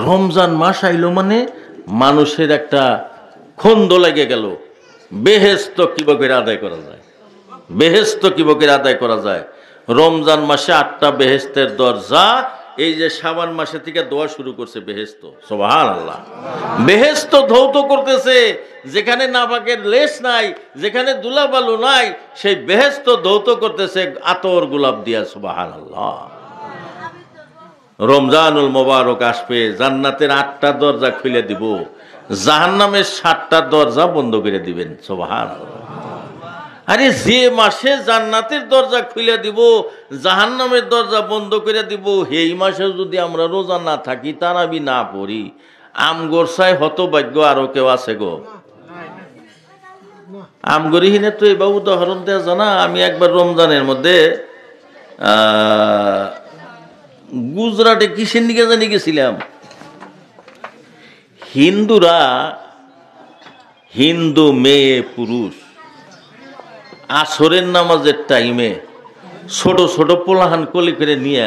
রমজান মাস আইলো মানে মানুষের একটা খন্দ লেগে গেল, বেহেশত কিভাবে আদায় করা যায়, বেহেশত কিভাবে আদায় করা যায়। রমজান মাসে 8টা বেহেশতের দরজা, এই যে শাবান মাসে থেকে দোয়া শুরু করছে বেহেশত, সুবহানাল্লাহ। বেহেশত ধৌত করতেছে, যেখানে নাপাকের লেশ নাই, যেখানে দুলাবালু নাই, সেই বেহেশত ধৌত করতেছে আতর গোলাপ দিয়া, সুবহানাল্লাহ। রমজানুল মোবারক আসবে, জান্নাতের 8টা দরজা খুলে দিব, জাহান্নামের 7টা দরজা বন্ধ করে দিবেন, সুবহানাল্লাহ। আরে যে মাসে জান্নাতের দরজা খুলে দিব, জাহান্নামের দরজা বন্ধ করে দিব, এই মাসে যদি আমরা রোজা না থাকি, তারাবি না পড়ি, আমগরসায় হতভাগ্য আরো কেউ আছে গো? আমগরিহীনে তো এবার উদাহরণ দেওয়া জানা। আমি একবার রমজানের মধ্যে গুজরাটে কিসের দিকে জানি গেছিলাম, হিন্দুরা, হিন্দু মেয়ে পুরুষ আসরের নামাজের টাইমে ছোট ছোট পোলাহান কলি করে নিয়ে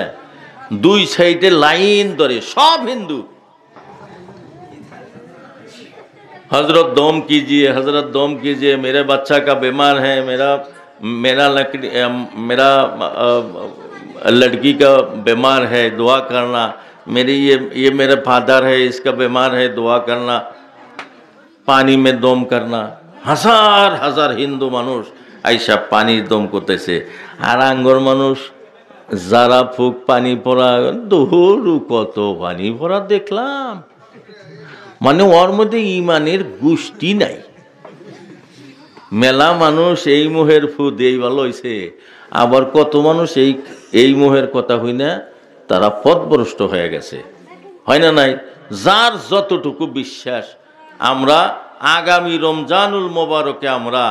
2 সাইডে লাইন ধরে, সব হিন্দু, हजरत दम कीजिए, हजरत दम कीजिए, मेरे बच्चा का बीमार है, मेरा लड़की का बीमार है, दुआ करना, मेरी ये मेरे फादर है, इसका बीमार है, दुआ करना, पानी में दम करना। हजार हजार हिंदू मानुष आइसा पानी दम करतेছে, আর আঙ্গর মানুষ যারা ফুক পানি পড়া, দৌড়ু কত পানি পড়া দেখলাম, মানে ওর মধ্যে ইমানের গোষ্ঠী নাই। মেলা মানুষ এই মোহের ফু দেই ভালো হইছে, আবার কত মানুষ এই মোহের কথা হই না তারা পথভ্রষ্ট হয়ে গেছে, হয় না নাই? যার যতটুকু বিশ্বাস, আমরা আগামী রমজানুল মোবারকে আমরা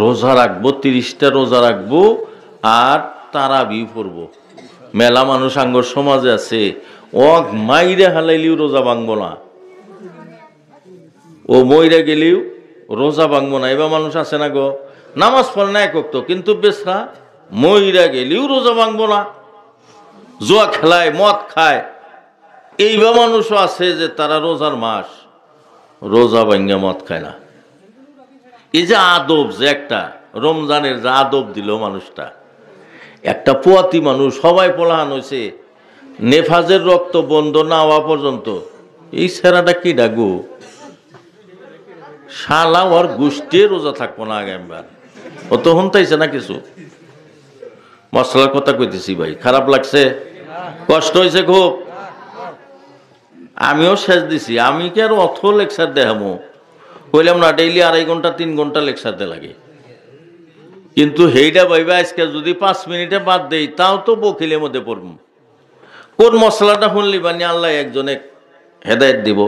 রোজা রাখবো, 30টা রোজা রাখবো, আর তারাবি পড়বো। মেলা মানুষ আঙ্গর সমাজে আছে, ও মাইরে হালাইলেও রোজা ভাঙবো না, ও মইরা গেলেও রোজা ভাঙবো না। এবার মানুষ আছে না গো, নামাজ পড়ে না একক তো, কিন্তু বেসরা মইরা গেলেও রোজা ভাঙবো না, জুয়া খেলায়, মদ খায়। এইবার মানুষও আছে যে তারা রোজার মাস রোজা ভাঙ্গা মদ খায় না। এই যে আদব, যে একটা রমজানের যে আদব দিল মানুষটা, একটা পোয়াতি মানুষ, সবাই পোলাহান হয়েছে, নেফাজের রক্ত বন্ধ না হওয়া পর্যন্ত এই ছেড়াটা কি ডাকবো, শালা ওর গোষ্ঠী রোজা থাকবো না আগামীবার। ও তো শুনতেছে না কিছু, মশলার কথা কইতেছি ভাই, খারাপ লাগছে, কষ্ট হয়েছে খুব। আমিও শেষ দিছি, আমি কি আর অথ লেকচার দেখামো, কইলাম না ডেইলি 2.5 ঘন্টা 3 ঘন্টা লেকচার দে লাগে, কিন্তু হেইটা ভাইবা আজকে যদি 5 মিনিটে বাদ দেই, তাও তো বকিলের মধ্যে পড়ব। কোন মশলাটা শুনলি বানি আল্লাহ একজনে হেদায়েত দিব।